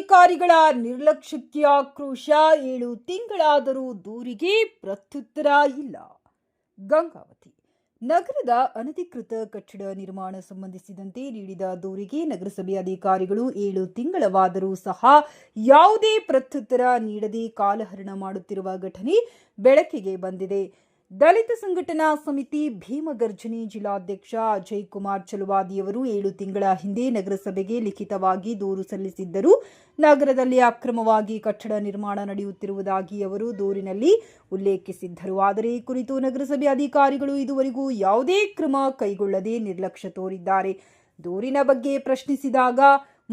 ಅಧಿಕಾರಿಗಳ ನಿರ್ಲಕ್ಷ್ಯಕ್ಕೆ ಆಕ್ರೋಶ. 7 ತಿಂಗಳಾದರೂ ದೂರಿಗೆ ಪ್ರತ್ಯುತ್ತರ ಇಲ್ಲ. ಗಂಗಾವತಿ ನಗರದ ಅನಧಿಕೃತ ಕಟ್ಟಡ ನಿರ್ಮಾಣ ಸಂಬಂಧಿಸಿದಂತೆ ನೀಡಿದ ದೂರಿಗೆ ನಗರಸಭೆ ಅಧಿಕಾರಿಗಳು 7 ತಿಂಗಳವಾದರೂ ಸಹ ಯಾವುದೇ ಪ್ರತ್ಯುತ್ತರ ನೀಡದೆ ಕಾಲಹರಣ ಮಾಡುತ್ತಿರುವ ಘಟನೆ ಬೆಳಕಿಗೆ ಬಂದಿದೆ. ದಲಿತ ಸಂಘಟನಾ ಸಮಿತಿ ಭೀಮಗರ್ಜನಿ ಜಿಲ್ಲಾಧ್ಯಕ್ಷ ಅಜಯ್ ಕುಮಾರ್ ಚಲುವಾದಿಯವರು 7 ತಿಂಗಳ ಹಿಂದೆ ನಗರಸಭೆಗೆ ಲಿಖಿತವಾಗಿ ದೂರು ಸಲ್ಲಿಸಿದ್ದರು. ನಗರದಲ್ಲಿ ಅಕ್ರಮವಾಗಿ ಕಟ್ಟಡ ನಿರ್ಮಾಣ ನಡೆಯುತ್ತಿರುವುದಾಗಿ ಅವರು ದೂರಿನಲ್ಲಿ ಉಲ್ಲೇಖಿಸಿದ್ದರು. ಆದರೆ ಈ ಕುರಿತು ನಗರಸಭೆ ಅಧಿಕಾರಿಗಳು ಇದುವರೆಗೂ ಯಾವುದೇ ಕ್ರಮ ಕೈಗೊಳ್ಳದೆ ನಿರ್ಲಕ್ಷ್ಯ ತೋರಿದ್ದಾರೆ. ದೂರಿನ ಬಗ್ಗೆ ಪ್ರಶ್ನಿಸಿದಾಗ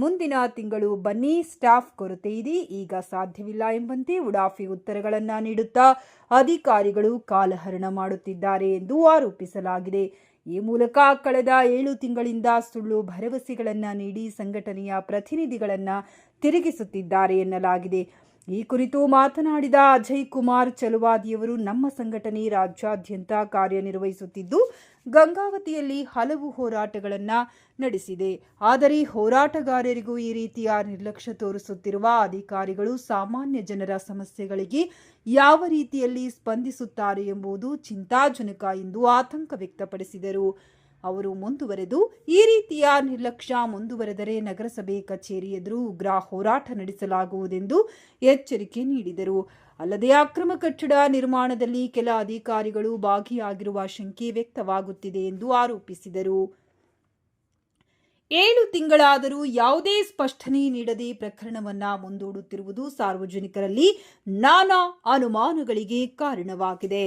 ಮುಂದಿನ ತಿಂಗಳು ಬನ್ನಿ, ಸ್ಟಾಫ್ ಕೊರತೆ ಇದೆ, ಈಗ ಸಾಧ್ಯವಿಲ್ಲ ಎಂಬಂತೆ ಉಡಾಫಿ ಉತ್ತರಗಳನ್ನು ನೀಡುತ್ತಾ ಅಧಿಕಾರಿಗಳು ಕಾಲಹರಣ ಮಾಡುತ್ತಿದ್ದಾರೆ ಎಂದು ಆರೋಪಿಸಲಾಗಿದೆ. ಈ ಮೂಲಕ ಕಳೆದ 7 ತಿಂಗಳಿಂದ ಸುಳ್ಳು ಭರವಸೆಗಳನ್ನು ನೀಡಿ ಸಂಘಟನೆಯ ಪ್ರತಿನಿಧಿಗಳನ್ನು ತಿರುಗಿಸುತ್ತಿದ್ದಾರೆ ಎನ್ನಲಾಗಿದೆ. ಈ ಕುರಿತು ಮಾತನಾಡಿದ ಅಜಯ್ ಕುಮಾರ್ ಚಲುವಾದಿಯವರು, ನಮ್ಮ ಸಂಘಟನೆ ರಾಜ್ಯಾದ್ಯಂತ ಕಾರ್ಯನಿರ್ವಹಿಸುತ್ತಿದ್ದು ಗಂಗಾವತಿಯಲ್ಲಿ ಹಲವು ಹೋರಾಟಗಳನ್ನು ನಡೆಸಿದೆ. ಆದರೆ ಹೋರಾಟಗಾರರಿಗೂ ಈ ರೀತಿಯ ನಿರ್ಲಕ್ಷ್ಯ ತೋರಿಸುತ್ತಿರುವ ಅಧಿಕಾರಿಗಳು ಸಾಮಾನ್ಯ ಜನರ ಸಮಸ್ಯೆಗಳಿಗೆ ಯಾವ ರೀತಿಯಲ್ಲಿ ಸ್ಪಂದಿಸುತ್ತಾರೆ ಎಂಬುದು ಚಿಂತಾಜನಕ ಎಂದು ಆತಂಕ ವ್ಯಕ್ತಪಡಿಸಿದರು. ಅವರು ಮುಂದುವರೆದು, ಈ ರೀತಿಯ ನಿರ್ಲಕ್ಷ್ಯ ಮುಂದುವರೆದರೆ ನಗರಸಭೆ ಕಚೇರಿ ಎದುರು ಉಗ್ರ ಹೋರಾಟ ನಡೆಸಲಾಗುವುದೆಂದು ಎಚ್ಚರಿಕೆ ನೀಡಿದರು. ಅಲ್ಲದೆ ಅಕ್ರಮ ಕಟ್ಟಡ ನಿರ್ಮಾಣದಲ್ಲಿ ಕೆಲ ಅಧಿಕಾರಿಗಳು ಭಾಗಿಯಾಗಿರುವ ಶಂಕೆ ವ್ಯಕ್ತವಾಗುತ್ತಿದೆ ಎಂದು ಆರೋಪಿಸಿದರು. 7 ತಿಂಗಳಾದರೂ ಯಾವುದೇ ಸ್ಪಷ್ಟನೆ ನೀಡದೆ ಪ್ರಕರಣವನ್ನ ಮುಂದೂಡುತ್ತಿರುವುದು ಸಾರ್ವಜನಿಕರಲ್ಲಿ ನಾನಾ ಅನುಮಾನಗಳಿಗೆ ಕಾರಣವಾಗಿದೆ.